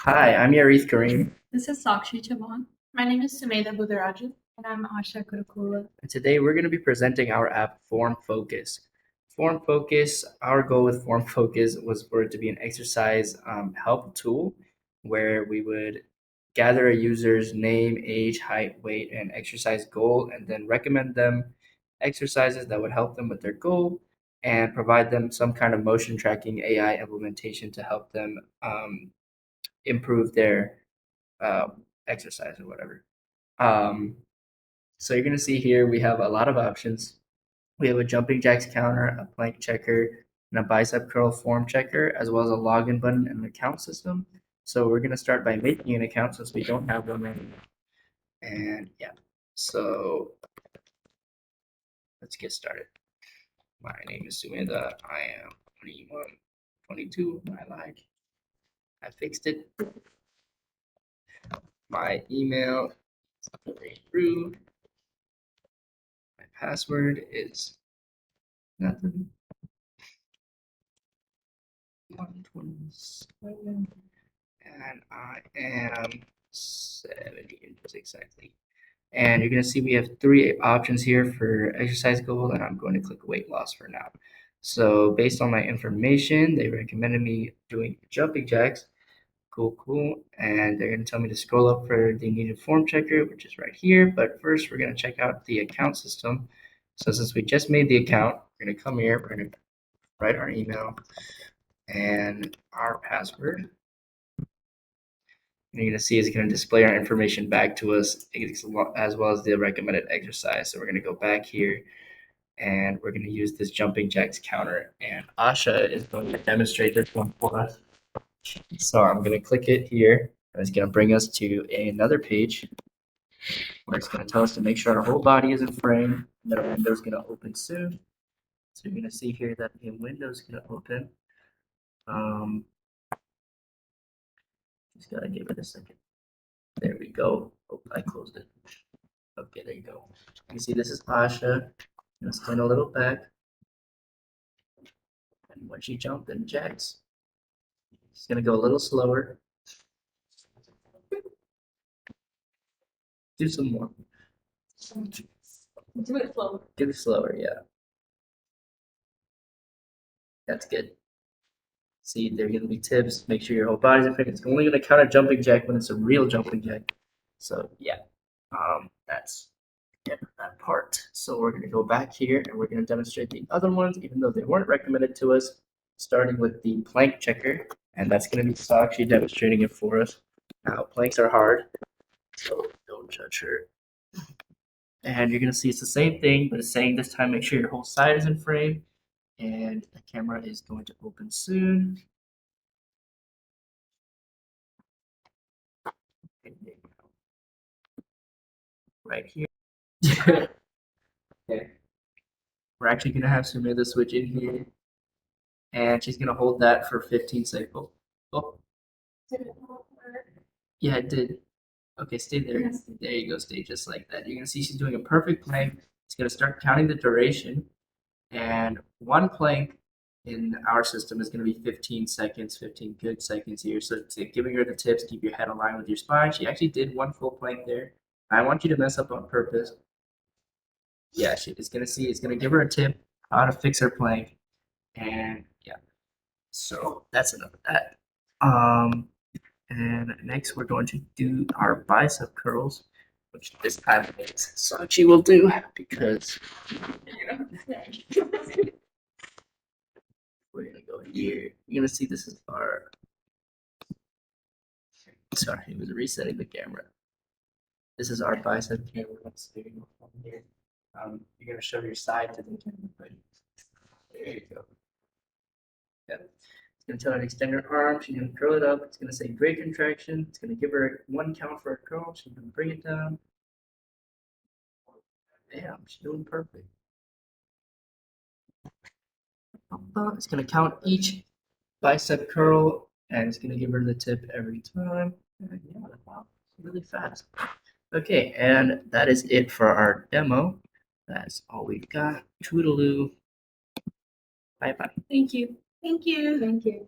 Hi, I'm YARITHE KARIM, This is SAKSHI, CHAVAN. My name is SUMEDHA BUDARAJU. And I'm AASHA, KODUKULA. and today we're going to be presenting our app Form Focus. Form Focus, our goal with Form Focus was for it to be an exercise help tool where we would gather a user's name, age, height, weight, and exercise goal, and then recommend them exercises that would help them with their goal and provide them some kind of motion tracking AI implementation to help them improve their exercise or whatever. So you're going to see here we have a lot of options. We have a jumping jacks counter, a plank checker, and a bicep curl form checker, as well as a login button and an account system. So we're going to start by making an account since we don't have one right now. And yeah, so let's get started. My name is Sumedha. I am 21, 22. I lied. I fixed it. My email is through. My password is nothing. 127, and I am 70 inches exactly. And you're going to see we have three options here for exercise goal, and I'm going to click weight loss for now. So based on my information, they recommended me doing jumping jacks. Cool. And they're going to tell me to scroll up for the needed form checker, which is right here. But first, we're going to check out the account system. So since we just made the account, we're going to come here, we're going to write our email and our password. And you're going to see it's going to display our information back to us as well as the recommended exercise. So we're going to go back here and we're going to use this jumping jacks counter, and AASHA is going to demonstrate this one for us. So I'm going to click it here and it's going to bring us to another page where it's going to tell us to make sure our whole body is in frame and that a window is going to open soon. So you're going to see here that a window is going to open. Just gotta give it a second. There we go. Oh, I closed it. Okay, there you go. You see, this is AASHA. I'm gonna stand a little back. And when she jumped in jacks, she's gonna go a little slower. Do some more. Do it slow. Do it slower, yeah. That's good. See, there are gonna be tips. Make sure your whole body's in frame. It's only gonna count a jumping jack when it's a real jumping jack. So yeah, that's that part. So we're going to go back here and we're going to demonstrate the other ones, even though they weren't recommended to us, starting with the plank checker. And that's going to be Sakshi demonstrating it for us. Now, planks are hard, so don't judge her. And you're going to see it's the same thing, but it's saying this time make sure your whole side is in frame. And the camera is going to open soon. Right here. Okay. We're actually going to have Sumedha switch in here. And she's going to hold that for 15 seconds. Oh. Yeah, it did. Okay, stay there. Yes. There you go, stay just like that. You're going to see she's doing a perfect plank. It's going to start counting the duration. And one plank in our system is going to be 15 seconds, 15 good seconds here. So it's giving her the tips, keep your head aligned with your spine. She actually did one full plank there. I want you to mess up on purpose. Yeah, it's going to give her a tip how to fix her plank. And yeah, so that's enough of that. And next we're going to do our bicep curls, which this time Sakshi will do because we're gonna go here. You're gonna see this is our. Sorry, it was resetting the camera. This is our bicep camera. Here. You're gonna show your side to the camera, but there you go. Yeah. It's going to tell her to extend her arm. She's going to curl it up. It's going to say great contraction. It's going to give her one count for a curl. She's going to bring it down. Damn, she's doing perfect. It's going to count each bicep curl, and it's going to give her the tip every time. And yeah, wow, really fast. Okay, and that is it for our demo. That's all we've got. Toodaloo. Bye-bye. Thank you. Thank you. Thank you.